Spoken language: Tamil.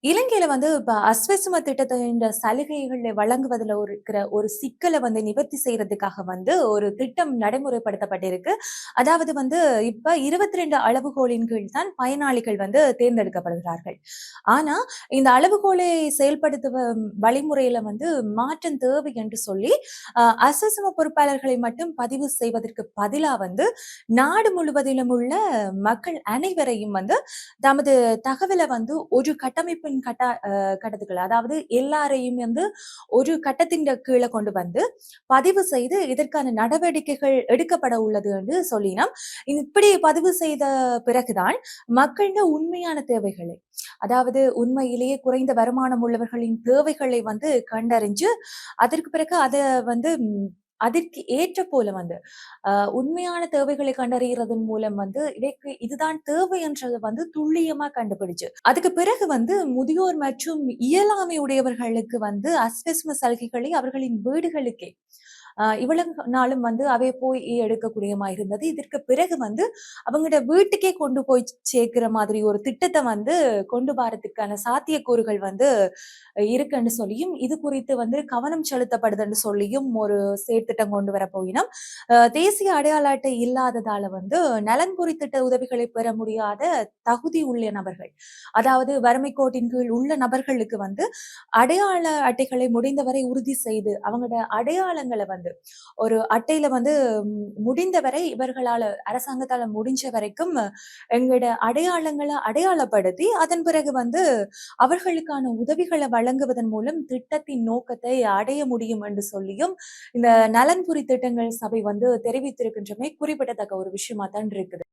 இலங்கையில இப்ப அஸ்வசும திட்டத்தின் சலுகைகளை வழங்குவதில இருக்கிற ஒரு சிக்கல நிவர்த்தி செய்றதுக்காக ஒரு திட்டம் நடைமுறைப்படுத்தப்பட்டிருக்கு. அதாவது இப்ப 22 அளவுகோலின் கீழ் தான் பயனாளிகள் தேர்ந்தெடுக்கப்படுகிறார்கள். ஆனா, இந்த அளவுகோலை செயல்படுத்துவ வழிமுறையில மாற்றம் தேவை என்று சொல்லி, அஸ்வசும பொறுப்பாளர்களை மட்டும் பதிவு செய்வதற்கு பதிலா நாடு முழுவதிலும் உள்ள மக்கள் அனைவரையும் தமது தகவல ஒரு கட்டமைப்பின் கட்டத்துக்குள்ள அதாவது எல்லாரையும் ஒரு கட்டத்தின் கீழே கொண்டு பதிவு செய்து இதற்கான நடவடிக்கைகள் எடுக்கப்பட உள்ளது என்று சொல்லினோம். இப்படி பதிவு செய்த பிறகுதான் மக்களின் உண்மையான தேவைகளை அதாவது உண்மையிலேயே குறைந்த வருமானம் உள்ளவர்களின் தேவைகளை கண்டறிஞ்சு அதற்கு பிறகு அதை வந்து அதற்கு ஏற்ற போல உண்மையான தேவைகளை கண்டறியறதன் மூலம் இதற்கு இதுதான் தேவை என்றது துல்லியமா கண்டுபிடிச்சு அதுக்கு பிறகு முதியோர் மற்றும் இயலாமை உடையவர்களுக்கு அஸ்வஸ்ம சலுகைகளை அவர்களின் வீடுகளுக்கே இவ்வளவு நாளும் அவை போய் எடுக்கக்கூடியமா இருந்தது. இதற்கு பிறகு அவங்களோட வீட்டுக்கே கொண்டு போய் சேர்க்கிற மாதிரி ஒரு திட்டத்தை கொண்டு வரதுக்கான சாத்தியக்கூறுகள் இருக்குன்னு சொல்லியும் இது குறித்து கவனம் செலுத்தப்படுதுன்னு சொல்லியும் ஒரு செயற்திட்டம் கொண்டு வர போயினோம். தேசிய அடையாள அட்டை இல்லாததால நலன்புரி திட்ட உதவிகளை பெற முடியாத தகுதி உள்ள நபர்கள் அதாவது வறுமை கோட்டின் கீழ் உள்ள நபர்களுக்கு அடையாள அட்டைகளை முடிந்தவரை உறுதி செய்து அவங்களோட அடையாளங்களை ஒரு அட்டையில முடிந்தவரை இவர்களால அரசாங்கத்தால முடிஞ்ச வரைக்கும் எங்களோட அடையாளங்களை அடையாளப்படுத்தி அதன் பிறகு அவர்களுக்கான உதவிகளை வழங்குவதன் மூலம் திட்டத்தின் நோக்கத்தை அடைய முடியும் என்று சொல்லியும் இந்த நலன்புரி திட்டங்கள் சபை தெரிவித்திருக்கின்றமை குறிப்பிடத்தக்க ஒரு விஷயமா தான் இருக்குது.